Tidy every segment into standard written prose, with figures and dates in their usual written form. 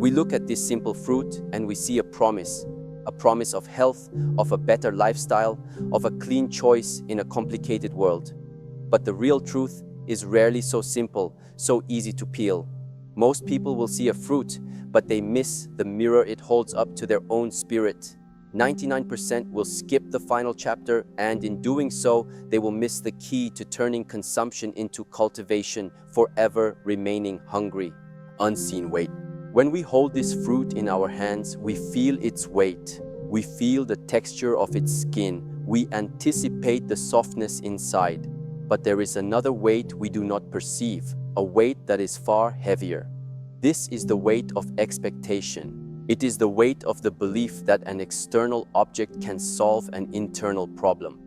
We look at this simple fruit and we see a promise of health, of a better lifestyle, of a clean choice in a complicated world. But the real truth is rarely so simple, so easy to peel. Most people will see a fruit, but they miss the mirror it holds up to their own spirit. 99% will skip the final chapter, and in doing so, they will miss the key to turning consumption into cultivation, forever remaining hungry. Unseen weight. When we hold this fruit in our hands, we feel its weight. We feel the texture of its skin. We anticipate the softness inside. But there is another weight we do not perceive, a weight that is far heavier. This is the weight of expectation. It is the weight of the belief that an external object can solve an internal problem.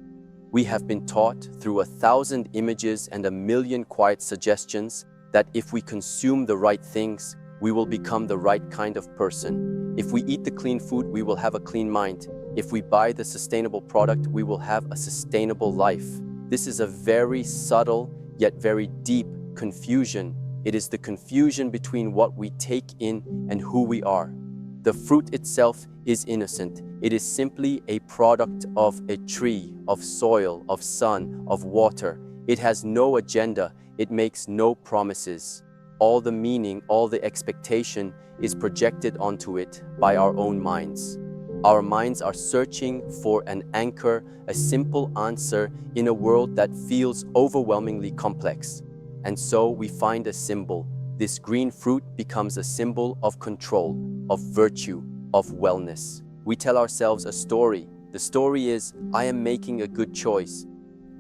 We have been taught through 1,000 images and 1,000,000 quiet suggestions that if we consume the right things, we will become the right kind of person. If we eat the clean food, we will have a clean mind. If we buy the sustainable product, we will have a sustainable life. This is a very subtle yet very deep confusion. It is the confusion between what we take in and who we are. The fruit itself is innocent. It is simply a product of a tree, of soil, of sun, of water. It has no agenda. It makes no promises. All the meaning, all the expectation is projected onto it by our own minds. Our minds are searching for an anchor, a simple answer in a world that feels overwhelmingly complex. And so we find a symbol. This green fruit becomes a symbol of control, of virtue, of wellness. We tell ourselves a story. The story is, I am making a good choice.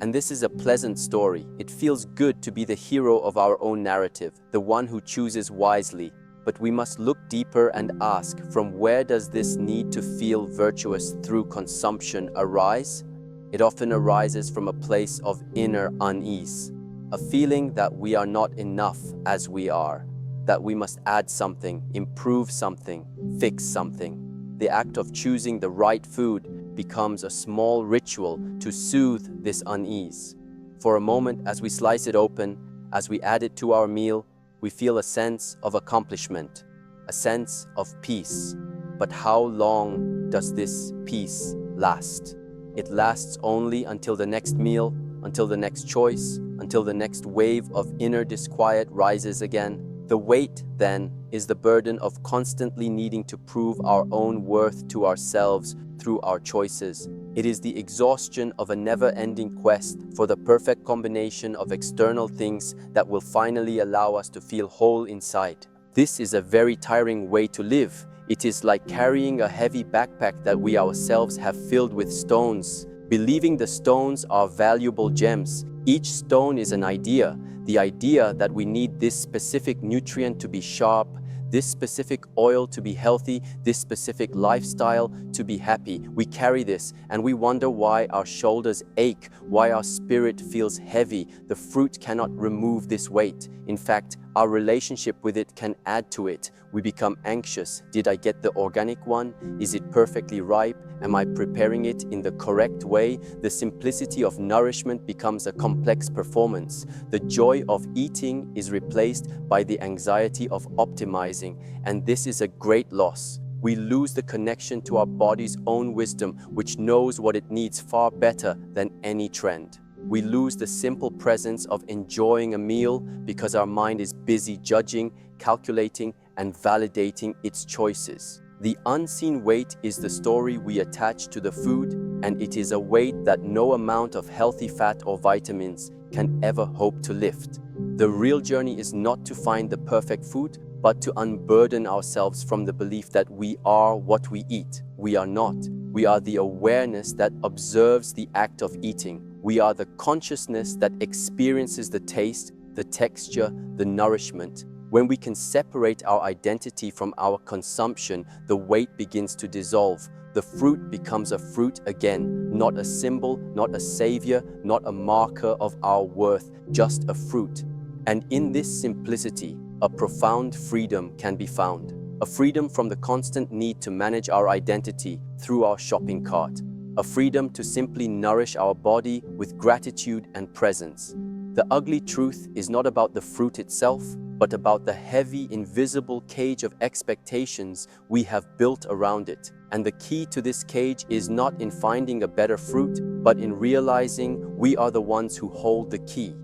And this is a pleasant story. It feels good to be the hero of our own narrative, the one who chooses wisely. But we must look deeper and ask, from where does this need to feel virtuous through consumption arise? It often arises from a place of inner unease, a feeling that we are not enough as we are, that we must add something, improve something, fix something. The act of choosing the right food becomes a small ritual to soothe this unease. For a moment, as we slice it open, as we add it to our meal, we feel a sense of accomplishment, a sense of peace. But how long does this peace last? It lasts only until the next meal, until the next choice, until the next wave of inner disquiet rises again. The weight, then, is the burden of constantly needing to prove our own worth to ourselves through our choices. It is the exhaustion of a never-ending quest for the perfect combination of external things that will finally allow us to feel whole inside. This is a very tiring way to live. It is like carrying a heavy backpack that we ourselves have filled with stones, believing the stones are valuable gems. Each stone is an idea, the idea that we need this specific nutrient to be sharp, this specific oil to be healthy, this specific lifestyle to be happy. We carry this and we wonder why our shoulders ache, why our spirit feels heavy. The fruit cannot remove this weight. In fact, our relationship with it can add to it. We become anxious. Did I get the organic one? Is it perfectly ripe? Am I preparing it in the correct way? The simplicity of nourishment becomes a complex performance. The joy of eating is replaced by the anxiety of optimizing, and this is a great loss. We lose the connection to our body's own wisdom, which knows what it needs far better than any trend. We lose the simple presence of enjoying a meal because our mind is busy judging, calculating, and validating its choices. The unseen weight is the story we attach to the food, and it is a weight that no amount of healthy fat or vitamins can ever hope to lift. The real journey is not to find the perfect food, but to unburden ourselves from the belief that we are what we eat. We are not. We are the awareness that observes the act of eating. We are the consciousness that experiences the taste, the texture, the nourishment. When we can separate our identity from our consumption, the weight begins to dissolve. The fruit becomes a fruit again, not a symbol, not a savior, not a marker of our worth, just a fruit. And in this simplicity, a profound freedom can be found. A freedom from the constant need to manage our identity through our shopping cart. A freedom to simply nourish our body with gratitude and presence. The ugly truth is not about the fruit itself, but about the heavy, invisible cage of expectations we have built around it. And the key to this cage is not in finding a better fruit, but in realizing we are the ones who hold the key.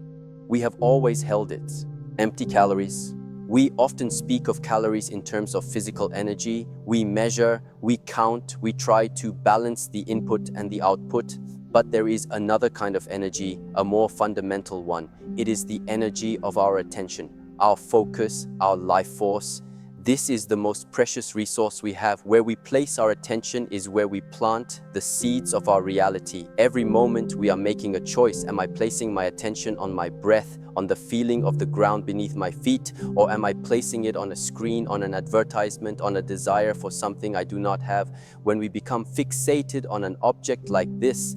We have always held it. Empty calories. We often speak of calories in terms of physical energy. We measure, we count, we try to balance the input and the output. But there is another kind of energy, a more fundamental one. It is the energy of our attention, our focus, our life force. This is the most precious resource we have. Where we place our attention is where we plant the seeds of our reality. Every moment we are making a choice. Am I placing my attention on my breath, on the feeling of the ground beneath my feet, or am I placing it on a screen, on an advertisement, on a desire for something I do not have? When we become fixated on an object like this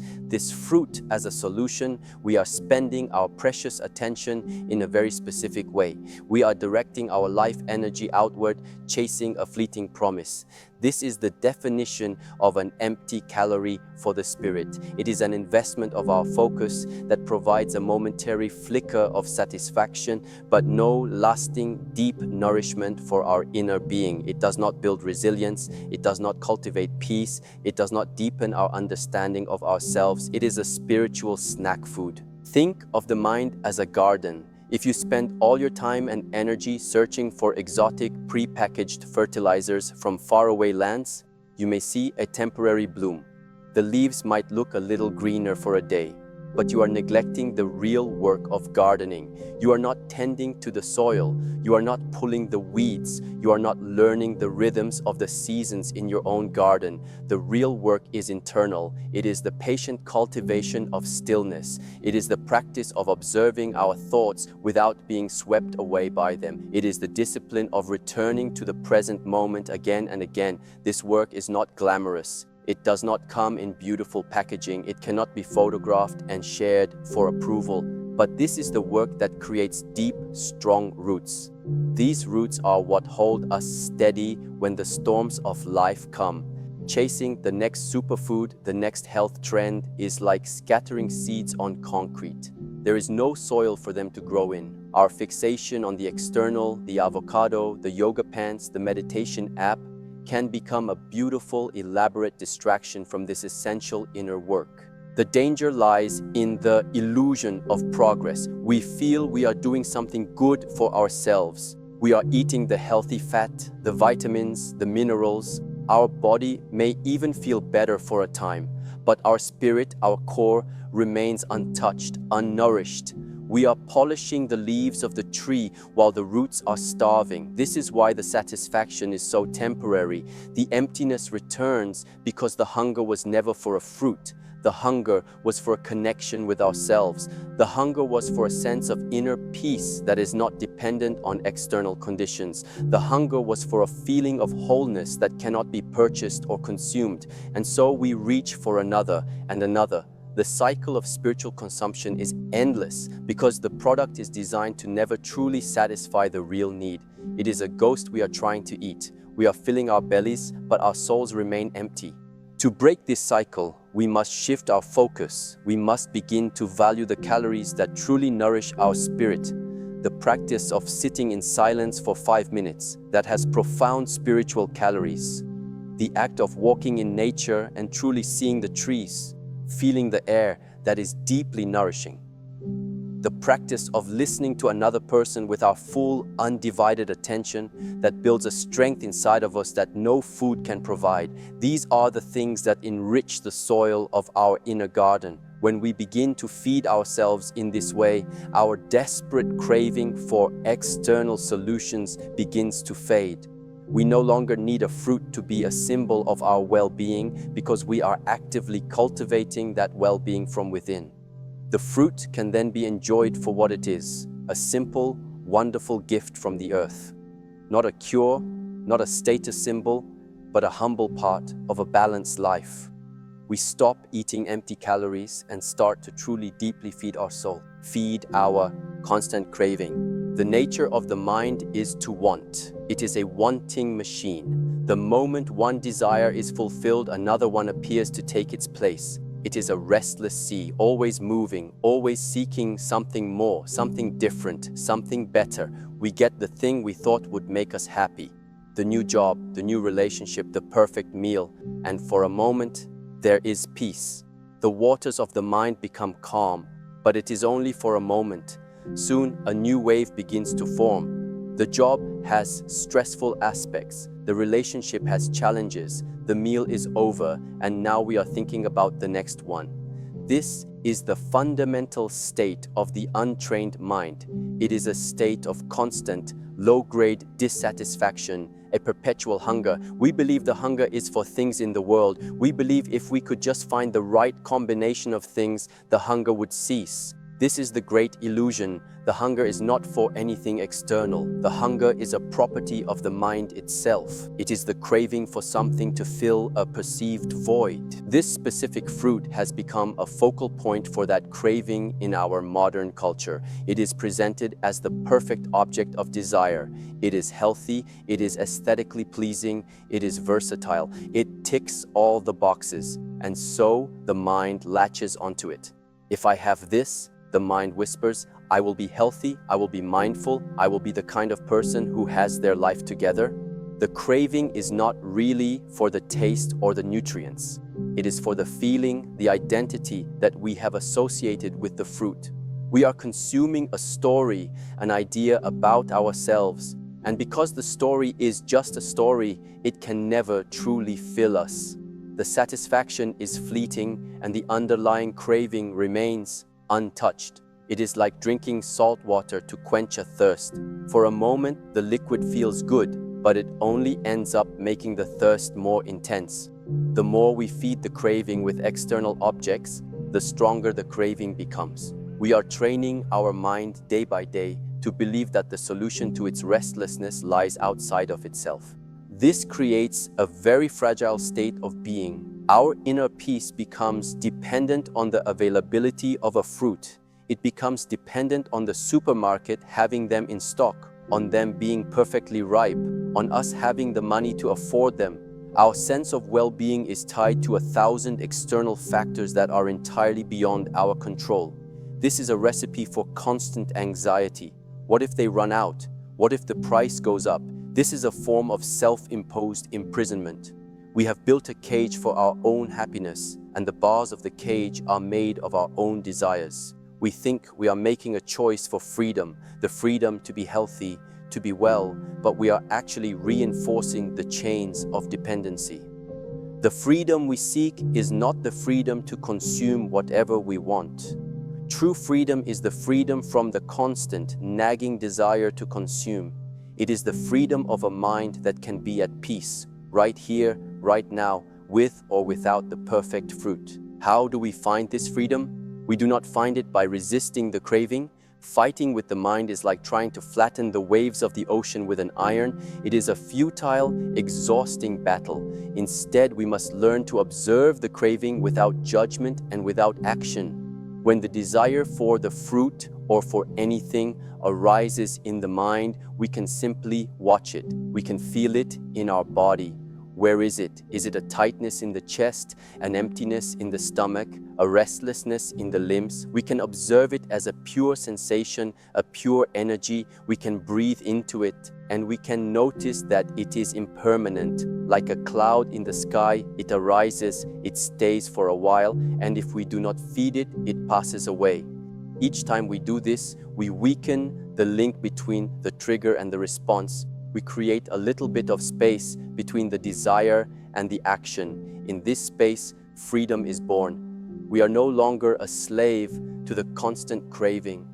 fruit as a solution, we are spending our precious attention in a very specific way. We are directing our life energy outward, chasing a fleeting promise. This is the definition of an empty calorie for the spirit. It is an investment of our focus that provides a momentary flicker of satisfaction, but no lasting, deep nourishment for our inner being. It does not build resilience. It does not cultivate peace. It does not deepen our understanding of ourselves. It is a spiritual snack food. Think of the mind as a garden. If you spend all your time and energy searching for exotic, pre-packaged fertilizers from faraway lands, you may see a temporary bloom. The leaves might look a little greener for a day, but you are neglecting the real work of gardening. You are not tending to the soil. You are not pulling the weeds. You are not learning the rhythms of the seasons in your own garden. The real work is internal. It is the patient cultivation of stillness. It is the practice of observing our thoughts without being swept away by them. It is the discipline of returning to the present moment again and again. This work is not glamorous. It does not come in beautiful packaging. It cannot be photographed and shared for approval. But this is the work that creates deep, strong roots. These roots are what hold us steady when the storms of life come. Chasing the next superfood, the next health trend, is like scattering seeds on concrete. There is no soil for them to grow in. Our fixation on the external, the avocado, the yoga pants, the meditation app, can become a beautiful, elaborate distraction from this essential inner work. The danger lies in the illusion of progress. We feel we are doing something good for ourselves. We are eating the healthy fat, the vitamins, the minerals. Our body may even feel better for a time, but our spirit, our core, remains untouched, unnourished. We are polishing the leaves of the tree while the roots are starving. This is why the satisfaction is so temporary. The emptiness returns because the hunger was never for a fruit. The hunger was for a connection with ourselves. The hunger was for a sense of inner peace that is not dependent on external conditions. The hunger was for a feeling of wholeness that cannot be purchased or consumed. And so we reach for another and another. The cycle of spiritual consumption is endless because the product is designed to never truly satisfy the real need. It is a ghost we are trying to eat. We are filling our bellies, but our souls remain empty. To break this cycle, we must shift our focus. We must begin to value the calories that truly nourish our spirit. The practice of sitting in silence for 5 minutes, that has profound spiritual calories. The act of walking in nature and truly seeing the trees, feeling the air, that is deeply nourishing. The practice of listening to another person with our full, undivided attention, that builds a strength inside of us that no food can provide. These are the things that enrich the soil of our inner garden. When we begin to feed ourselves in this way, our desperate craving for external solutions begins to fade. We no longer need a fruit to be a symbol of our well-being because we are actively cultivating that well-being from within. The fruit can then be enjoyed for what it is, a simple, wonderful gift from the earth. Not a cure, not a status symbol, but a humble part of a balanced life. We stop eating empty calories and start to truly deeply feed our soul, feed our constant craving. The nature of the mind is to want. It is a wanting machine. The moment one desire is fulfilled, another one appears to take its place. It is a restless sea, always moving, always seeking something more, something different, something better. We get the thing we thought would make us happy, the new job, the new relationship, the perfect meal, and for a moment, there is peace. The waters of the mind become calm, but it is only for a moment. Soon, a new wave begins to form. The job has stressful aspects, the relationship has challenges, the meal is over, and now we are thinking about the next one. This is the fundamental state of the untrained mind. It is a state of constant, low-grade dissatisfaction, a perpetual hunger. We believe the hunger is for things in the world. We believe if we could just find the right combination of things, the hunger would cease. This is the great illusion. The hunger is not for anything external. The hunger is a property of the mind itself. It is the craving for something to fill a perceived void. This specific fruit has become a focal point for that craving in our modern culture. It is presented as the perfect object of desire. It is healthy, it is aesthetically pleasing, it is versatile. It ticks all the boxes, and so the mind latches onto it. If I have this, the mind whispers, I will be healthy, I will be mindful, I will be the kind of person who has their life together. The craving is not really for the taste or the nutrients. It is for the feeling, the identity that we have associated with the fruit. We are consuming a story, an idea about ourselves, and because the story is just a story, it can never truly fill us. The satisfaction is fleeting and the underlying craving remains untouched. It is like drinking salt water to quench a thirst. For a moment, the liquid feels good, but it only ends up making the thirst more intense. The more we feed the craving with external objects, the stronger the craving becomes. We are training our mind day by day to believe that the solution to its restlessness lies outside of itself. This creates a very fragile state of being. Our inner peace becomes dependent on the availability of a fruit. It becomes dependent on the supermarket having them in stock, on them being perfectly ripe, on us having the money to afford them. Our sense of well-being is tied to 1,000 external factors that are entirely beyond our control. This is a recipe for constant anxiety. What if they run out? What if the price goes up? This is a form of self-imposed imprisonment. We have built a cage for our own happiness, and the bars of the cage are made of our own desires. We think we are making a choice for freedom, the freedom to be healthy, to be well, but we are actually reinforcing the chains of dependency. The freedom we seek is not the freedom to consume whatever we want. True freedom is the freedom from the constant, nagging desire to consume. It is the freedom of a mind that can be at peace, right here, right now, with or without the perfect fruit. How do we find this freedom? We do not find it by resisting the craving. Fighting with the mind is like trying to flatten the waves of the ocean with an iron. It is a futile, exhausting battle. Instead, we must learn to observe the craving without judgment and without action. When the desire for the fruit or for anything arises in the mind, we can simply watch it. We can feel it in our body. Where is it? Is it a tightness in the chest, an emptiness in the stomach, a restlessness in the limbs? We can observe it as a pure sensation, a pure energy. We can breathe into it, and we can notice that it is impermanent. Like a cloud in the sky, it arises, it stays for a while, and if we do not feed it, it passes away. Each time we do this, we weaken the link between the trigger and the response. We create a little bit of space between the desire and the action. In this space, freedom is born. We are no longer a slave to the constant craving.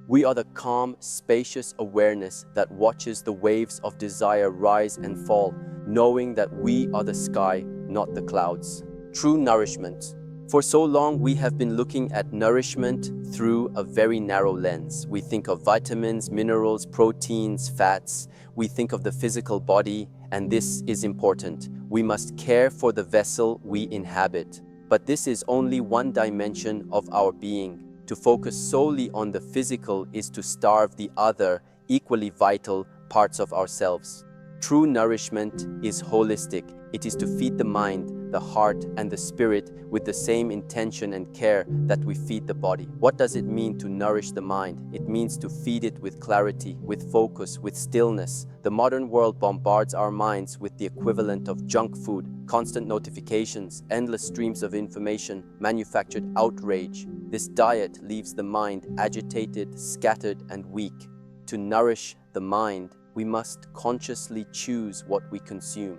We are the calm, spacious awareness that watches the waves of desire rise and fall, knowing that we are the sky, not the clouds. True nourishment. For so long, we have been looking at nourishment through a very narrow lens. We think of vitamins, minerals, proteins, fats. We think of the physical body, and this is important. We must care for the vessel we inhabit. But this is only one dimension of our being. To focus solely on the physical is to starve the other, equally vital parts of ourselves. True nourishment is holistic. It is to feed the mind, the heart, and the spirit with the same intention and care that we feed the body. What does it mean to nourish the mind? It means to feed it with clarity, with focus, with stillness. The modern world bombards our minds with the equivalent of junk food, constant notifications, endless streams of information, manufactured outrage. This diet leaves the mind agitated, scattered, and weak. To nourish the mind, we must consciously choose what we consume.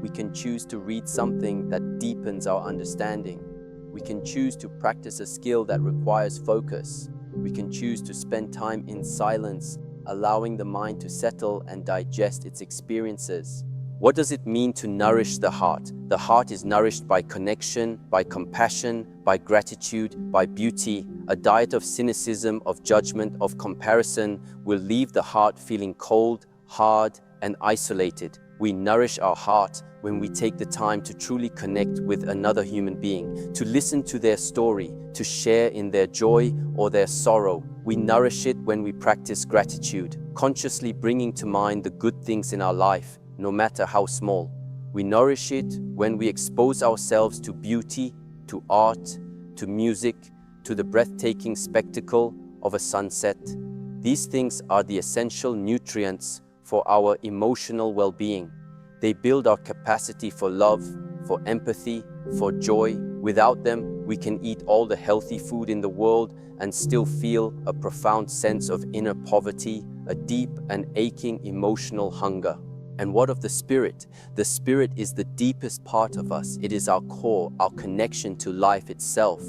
We can choose to read something that deepens our understanding. We can choose to practice a skill that requires focus. We can choose to spend time in silence, allowing the mind to settle and digest its experiences. What does it mean to nourish the heart? The heart is nourished by connection, by compassion, by gratitude, by beauty. A diet of cynicism, of judgment, of comparison will leave the heart feeling cold, hard, and isolated. We nourish our heart when we take the time to truly connect with another human being, to listen to their story, to share in their joy or their sorrow. We nourish it when we practice gratitude, consciously bringing to mind the good things in our life, no matter how small. We nourish it when we expose ourselves to beauty, to art, to music, to the breathtaking spectacle of a sunset. These things are the essential nutrients for our emotional well-being. They build our capacity for love, for empathy, for joy. Without them, we can eat all the healthy food in the world and still feel a profound sense of inner poverty, a deep and aching emotional hunger. And what of the spirit? The spirit is the deepest part of us. It is our core, our connection to life itself.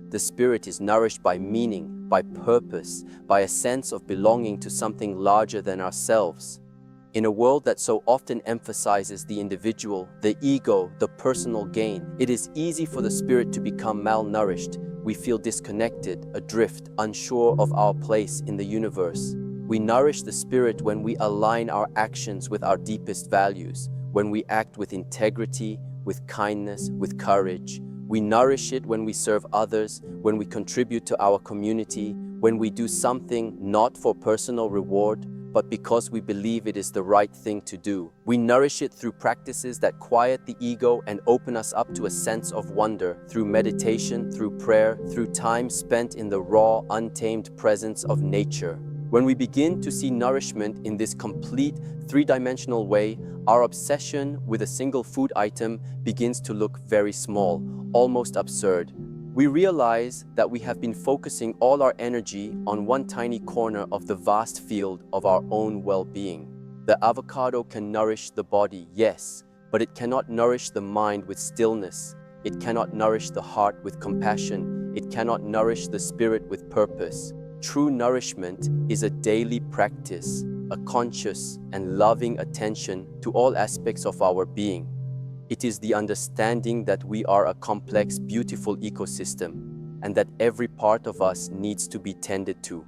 The spirit is nourished by meaning, by purpose, by a sense of belonging to something larger than ourselves. In a world that so often emphasizes the individual, the ego, the personal gain, it is easy for the spirit to become malnourished. We feel disconnected, adrift, unsure of our place in the universe. We nourish the spirit when we align our actions with our deepest values, when we act with integrity, with kindness, with courage. We nourish it when we serve others, when we contribute to our community, when we do something not for personal reward, but because we believe it is the right thing to do. We nourish it through practices that quiet the ego and open us up to a sense of wonder, through meditation, through prayer, through time spent in the raw, untamed presence of nature. When we begin to see nourishment in this complete, three-dimensional way, our obsession with a single food item begins to look very small, almost absurd. We realize that we have been focusing all our energy on one tiny corner of the vast field of our own well-being. The avocado can nourish the body, yes, but it cannot nourish the mind with stillness. It cannot nourish the heart with compassion. It cannot nourish the spirit with purpose. True nourishment is a daily practice, a conscious and loving attention to all aspects of our being. It is the understanding that we are a complex, beautiful ecosystem and that every part of us needs to be tended to.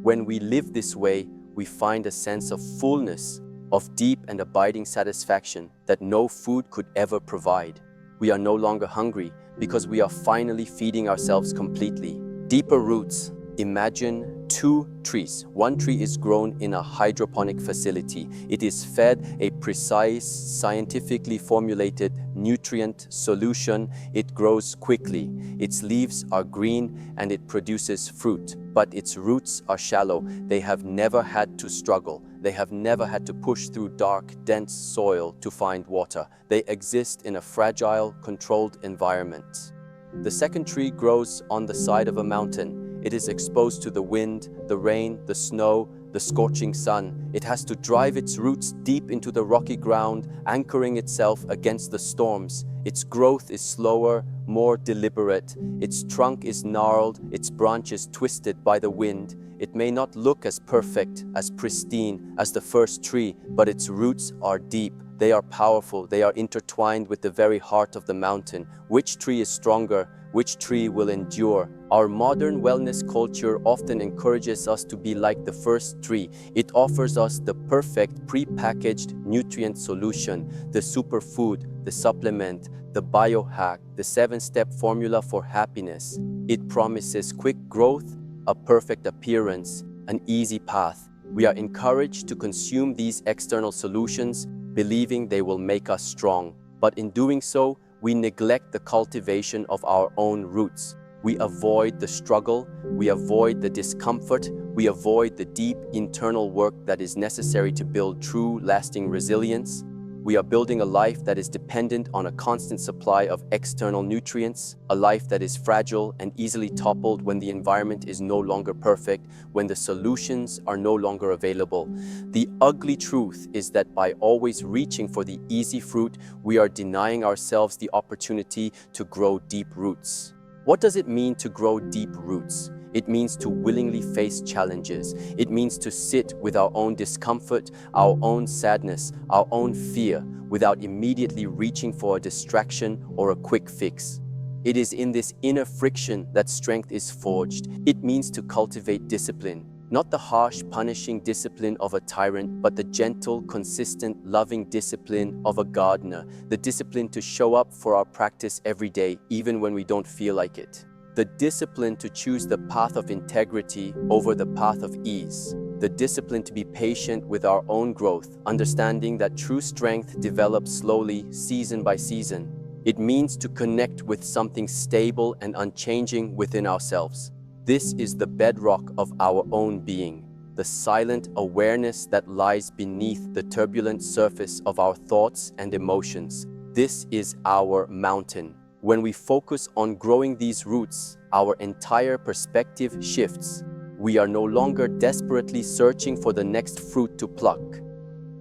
When we live this way, we find a sense of fullness, of deep and abiding satisfaction that no food could ever provide. We are no longer hungry because we are finally feeding ourselves completely. Deeper roots. Imagine two trees. One tree is grown in a hydroponic facility. It is fed a precise, scientifically formulated nutrient solution. It grows quickly. Its leaves are green and it produces fruit. But its roots are shallow. They have never had to struggle. They have never had to push through dark, dense soil to find water. They exist in a fragile, controlled environment. The second tree grows on the side of a mountain. It is exposed to the wind, the rain, the snow, the scorching sun. It has to drive its roots deep into the rocky ground, anchoring itself against the storms. Its growth is slower, more deliberate. Its trunk is gnarled, its branches twisted by the wind. It may not look as perfect, as pristine as the first tree, but its roots are deep. They are powerful. They are intertwined with the very heart of the mountain. Which tree is stronger? Which tree will endure? Our modern wellness culture often encourages us to be like the first tree. It offers us the perfect pre-packaged nutrient solution, the superfood, the supplement, the biohack, the 7-step formula for happiness. It promises quick growth, a perfect appearance, an easy path. We are encouraged to consume these external solutions, believing they will make us strong. But in doing so, we neglect the cultivation of our own roots. We avoid the struggle, we avoid the discomfort, we avoid the deep internal work that is necessary to build true, lasting resilience. We are building a life that is dependent on a constant supply of external nutrients, a life that is fragile and easily toppled when the environment is no longer perfect, when the solutions are no longer available. The ugly truth is that by always reaching for the easy fruit, we are denying ourselves the opportunity to grow deep roots. What does it mean to grow deep roots? It means to willingly face challenges. It means to sit with our own discomfort, our own sadness, our own fear, without immediately reaching for a distraction or a quick fix. It is in this inner friction that strength is forged. It means to cultivate discipline, not the harsh, punishing discipline of a tyrant, but the gentle, consistent, loving discipline of a gardener, the discipline to show up for our practice every day, even when we don't feel like it. The discipline to choose the path of integrity over the path of ease. The discipline to be patient with our own growth, understanding that true strength develops slowly, season by season. It means to connect with something stable and unchanging within ourselves. This is the bedrock of our own being, the silent awareness that lies beneath the turbulent surface of our thoughts and emotions. This is our mountain. When we focus on growing these roots, our entire perspective shifts. We are no longer desperately searching for the next fruit to pluck.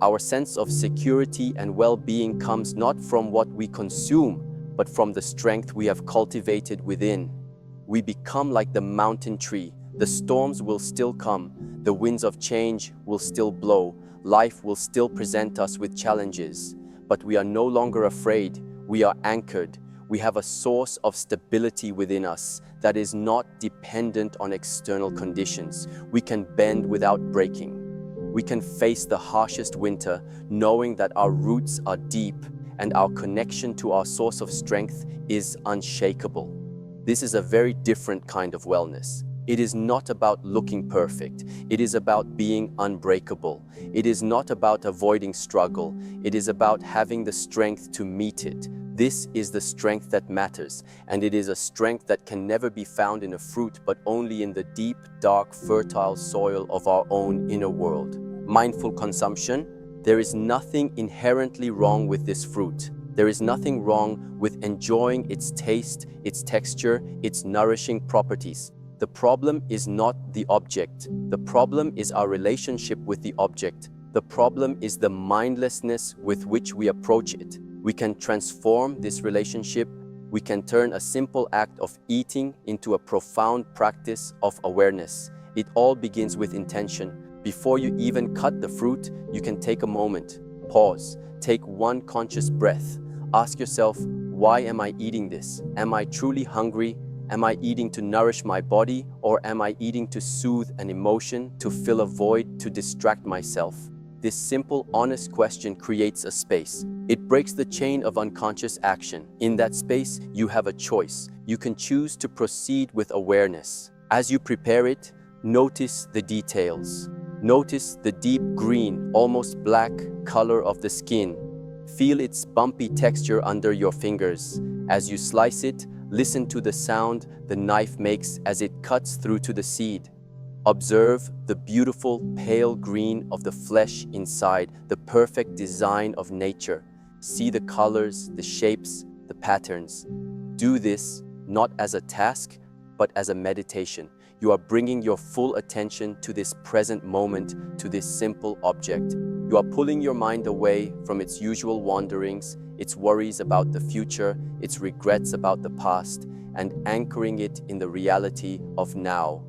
Our sense of security and well-being comes not from what we consume, but from the strength we have cultivated within. We become like the mountain tree. The storms will still come, the winds of change will still blow, life will still present us with challenges. But we are no longer afraid, we are anchored. We have a source of stability within us that is not dependent on external conditions. We can bend without breaking. We can face the harshest winter, knowing that our roots are deep and our connection to our source of strength is unshakable. This is a very different kind of wellness. It is not about looking perfect. It is about being unbreakable. It is not about avoiding struggle. It is about having the strength to meet it. This is the strength that matters, and it is a strength that can never be found in a fruit, but only in the deep, dark, fertile soil of our own inner world. Mindful consumption. There is nothing inherently wrong with this fruit. There is nothing wrong with enjoying its taste, its texture, its nourishing properties. The problem is not the object. The problem is our relationship with the object. The problem is the mindlessness with which we approach it. We can transform this relationship. We can turn a simple act of eating into a profound practice of awareness. It all begins with intention. Before you even cut the fruit, you can take a moment, pause, take one conscious breath. Ask yourself, why am I eating this? Am I truly hungry? Am I eating to nourish my body, or am I eating to soothe an emotion, to fill a void, to distract myself? This simple, honest question creates a space. It breaks the chain of unconscious action. In that space, you have a choice. You can choose to proceed with awareness. As you prepare it, notice the details. Notice the deep green, almost black color of the skin. Feel its bumpy texture under your fingers. As you slice it, listen to the sound the knife makes as it cuts through to the seed. Observe the beautiful pale green of the flesh inside, the perfect design of nature. See the colors, the shapes, the patterns. Do this not as a task, but as a meditation. You are bringing your full attention to this present moment, to this simple object. You are pulling your mind away from its usual wanderings, its worries about the future, its regrets about the past, and anchoring it in the reality of now.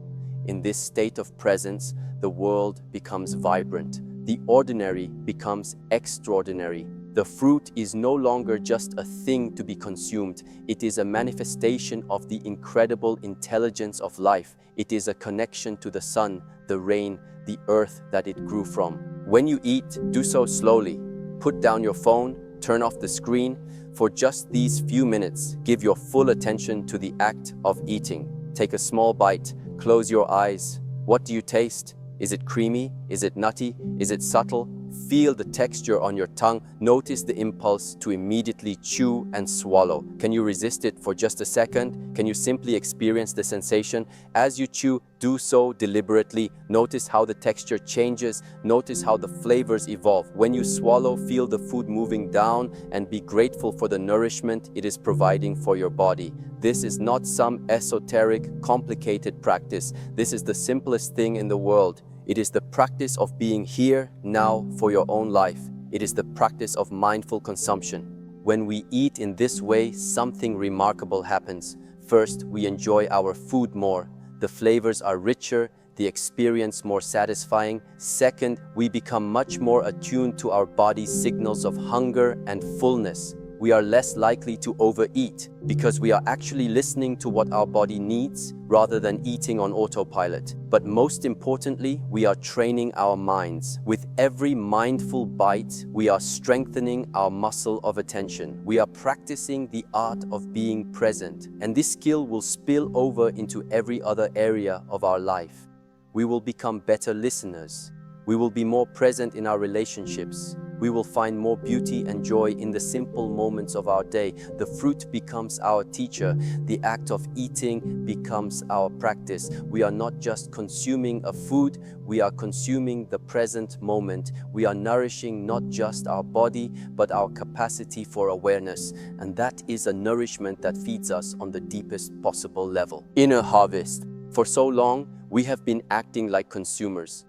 In this state of presence, the world becomes vibrant. The ordinary becomes extraordinary. The fruit is no longer just a thing to be consumed. It is a manifestation of the incredible intelligence of life. It is a connection to the sun, the rain, the earth that it grew from. When you eat, do so slowly. Put down your phone, turn off the screen. For just these few minutes, give your full attention to the act of eating. Take a small bite. Close your eyes. What do you taste? Is it creamy? Is it nutty? Is it subtle? Feel the texture on your tongue. Notice the impulse to immediately chew and swallow. Can you resist it for just a second? Can you simply experience the sensation? As you chew, do so deliberately. Notice how the texture changes. Notice how the flavors evolve. When you swallow, feel the food moving down and be grateful for the nourishment it is providing for your body. This is not some esoteric, complicated practice. This is the simplest thing in the world. It is the practice of being here, now, for your own life. It is the practice of mindful consumption. When we eat in this way, something remarkable happens. First, we enjoy our food more. The flavors are richer, the experience more satisfying. Second, we become much more attuned to our body's signals of hunger and fullness. We are less likely to overeat because we are actually listening to what our body needs rather than eating on autopilot. But most importantly, we are training our minds. With every mindful bite, we are strengthening our muscle of attention. We are practicing the art of being present, and this skill will spill over into every other area of our life. We will become better listeners. We will be more present in our relationships. We will find more beauty and joy in the simple moments of our day. The fruit becomes our teacher. The act of eating becomes our practice. We are not just consuming a food, we are consuming the present moment. We are nourishing not just our body, but our capacity for awareness. And that is a nourishment that feeds us on the deepest possible level. Inner harvest. For so long, we have been acting like consumers.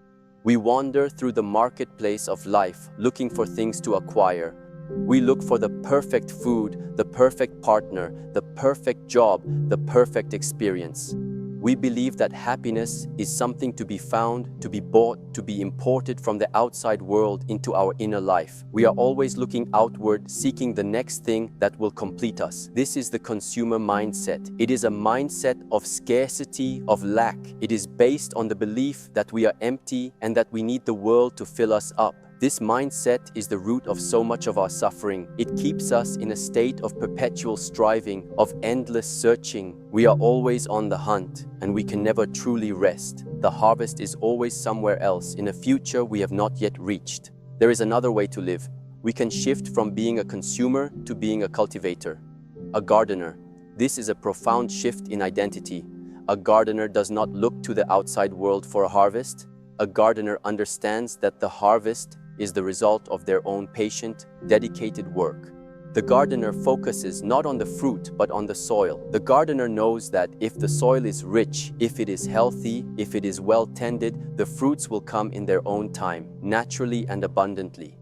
We wander through the marketplace of life looking for things to acquire. We look for the perfect food, the perfect partner, the perfect job, the perfect experience. We believe that happiness is something to be found, to be bought, to be imported from the outside world into our inner life. We are always looking outward, seeking the next thing that will complete us. This is the consumer mindset. It is a mindset of scarcity, of lack. It is based on the belief that we are empty and that we need the world to fill us up. This mindset is the root of so much of our suffering. It keeps us in a state of perpetual striving, of endless searching. We are always on the hunt, and we can never truly rest. The harvest is always somewhere else, in a future we have not yet reached. There is another way to live. We can shift from being a consumer to being a cultivator, a gardener. This is a profound shift in identity. A gardener does not look to the outside world for a harvest. A gardener understands that the harvest is the result of their own patient, dedicated work. The gardener focuses not on the fruit, but on the soil. The gardener knows that if the soil is rich, if it is healthy, if it is well tended, the fruits will come in their own time, naturally and abundantly.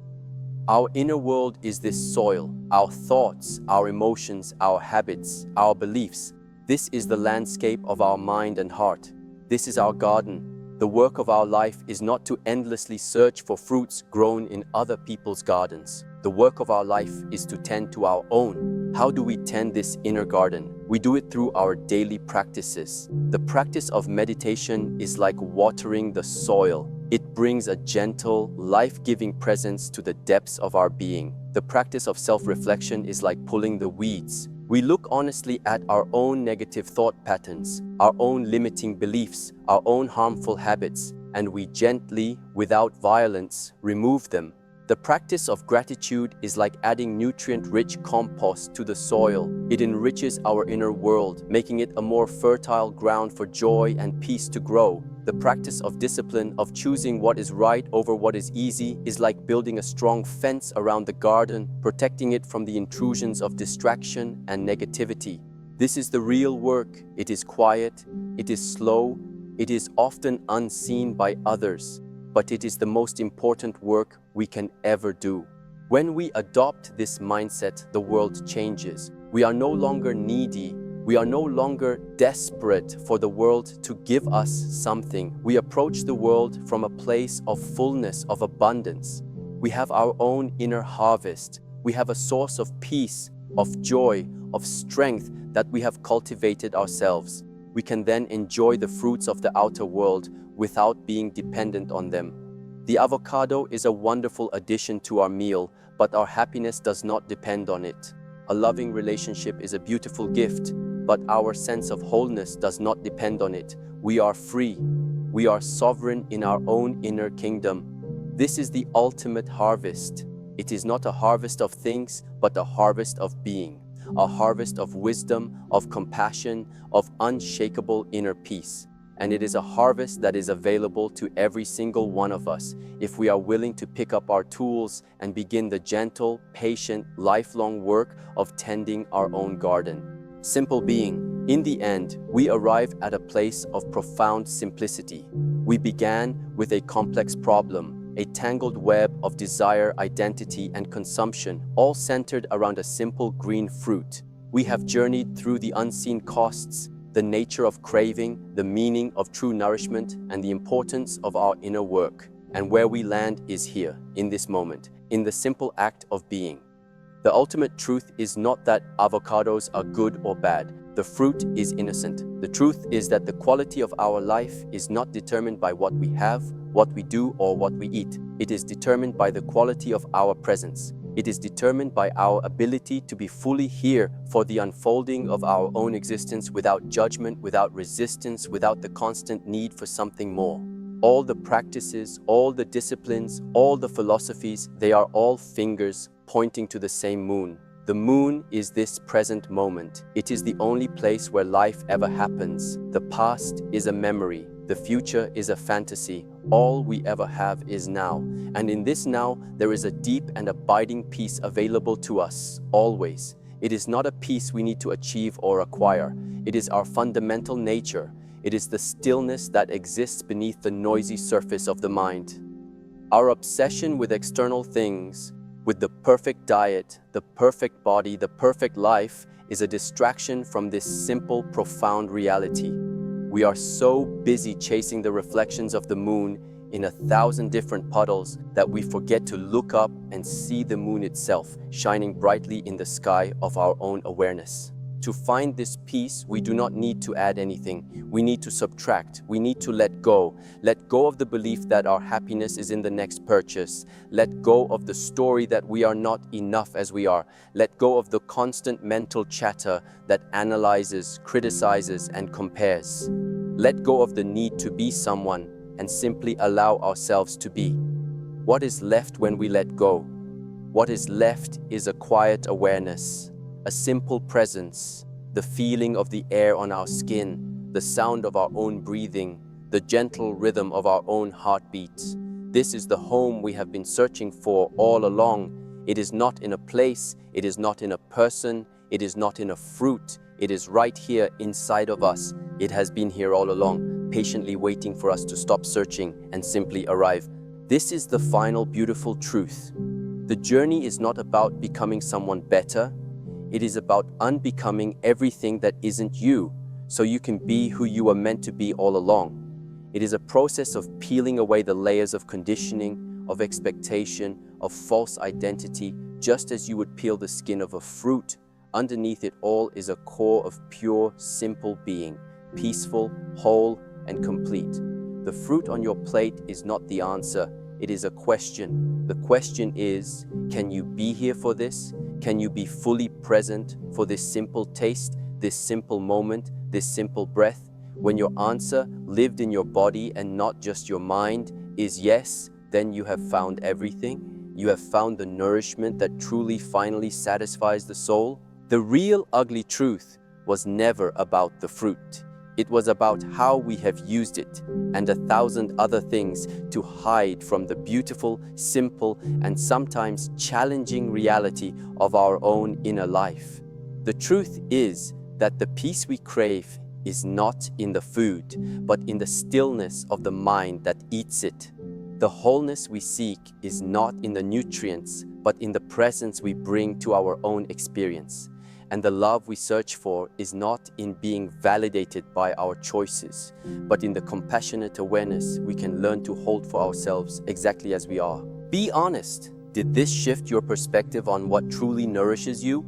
Our inner world is this soil, our thoughts, our emotions, our habits, our beliefs. This is the landscape of our mind and heart. This is our garden. The work of our life is not to endlessly search for fruits grown in other people's gardens. The work of our life is to tend to our own. How do we tend this inner garden? We do it through our daily practices. The practice of meditation is like watering the soil. It brings a gentle, life-giving presence to the depths of our being. The practice of self-reflection is like pulling the weeds. We look honestly at our own negative thought patterns, our own limiting beliefs, our own harmful habits, and we gently, without violence, remove them. The practice of gratitude is like adding nutrient-rich compost to the soil. It enriches our inner world, making it a more fertile ground for joy and peace to grow. The practice of discipline, of choosing what is right over what is easy, is like building a strong fence around the garden, protecting it from the intrusions of distraction and negativity. This is the real work. It is quiet, it is slow, it is often unseen by others, but it is the most important work we can ever do. When we adopt this mindset, the world changes. We are no longer needy. We are no longer desperate for the world to give us something. We approach the world from a place of fullness, of abundance. We have our own inner harvest. We have a source of peace, of joy, of strength that we have cultivated ourselves. We can then enjoy the fruits of the outer world without being dependent on them. The avocado is a wonderful addition to our meal, but our happiness does not depend on it. A loving relationship is a beautiful gift, but our sense of wholeness does not depend on it. We are free. We are sovereign in our own inner kingdom. This is the ultimate harvest. It is not a harvest of things, but a harvest of being. A harvest of wisdom, of compassion, of unshakable inner peace. And it is a harvest that is available to every single one of us if we are willing to pick up our tools and begin the gentle, patient, lifelong work of tending our own garden. Simple being. In the end, we arrive at a place of profound simplicity. We began with a complex problem, a tangled web of desire, identity, and consumption, all centered around a simple green fruit. We have journeyed through the unseen costs, the nature of craving, the meaning of true nourishment, and the importance of our inner work. And where we land is here, in this moment, in the simple act of being. The ultimate truth is not that avocados are good or bad. The fruit is innocent. The truth is that the quality of our life is not determined by what we have, what we do, or what we eat. It is determined by the quality of our presence. It is determined by our ability to be fully here for the unfolding of our own existence without judgment, without resistance, without the constant need for something more. All the practices, all the disciplines, all the philosophies, they are all fingers pointing to the same moon. The moon is this present moment. It is the only place where life ever happens. The past is a memory. The future is a fantasy. All we ever have is now. And in this now, there is a deep and abiding peace available to us, always. It is not a peace we need to achieve or acquire. It is our fundamental nature. It is the stillness that exists beneath the noisy surface of the mind. Our obsession with external things, with the perfect diet, the perfect body, the perfect life, is a distraction from this simple, profound reality. We are so busy chasing the reflections of the moon in 1,000 different puddles that we forget to look up and see the moon itself shining brightly in the sky of our own awareness. To find this peace, we do not need to add anything. We need to subtract. We need to let go. Let go of the belief that our happiness is in the next purchase. Let go of the story that we are not enough as we are. Let go of the constant mental chatter that analyzes, criticizes, and compares. Let go of the need to be someone and simply allow ourselves to be. What is left when we let go? What is left is a quiet awareness. A simple presence, the feeling of the air on our skin, the sound of our own breathing, the gentle rhythm of our own heartbeats. This is the home we have been searching for all along. It is not in a place, it is not in a person, it is not in a fruit. It is right here inside of us. It has been here all along, patiently waiting for us to stop searching and simply arrive. This is the final beautiful truth. The journey is not about becoming someone better. It is about unbecoming everything that isn't you, so you can be who you were meant to be all along. It is a process of peeling away the layers of conditioning, of expectation, of false identity, just as you would peel the skin of a fruit. Underneath it all is a core of pure, simple being, peaceful, whole, and complete. The fruit on your plate is not the answer, it is a question. The question is, can you be here for this? Can you be fully present for this simple taste, this simple moment, this simple breath? When your answer, lived in your body and not just your mind, is yes, then you have found everything. You have found the nourishment that truly finally satisfies the soul. The real ugly truth was never about the fruit. It was about how we have used it and 1,000 other things to hide from the beautiful, simple, and sometimes challenging reality of our own inner life. The truth is that the peace we crave is not in the food, but in the stillness of the mind that eats it. The wholeness we seek is not in the nutrients, but in the presence we bring to our own experience. And the love we search for is not in being validated by our choices, but in the compassionate awareness we can learn to hold for ourselves exactly as we are. Be honest. Did this shift your perspective on what truly nourishes you?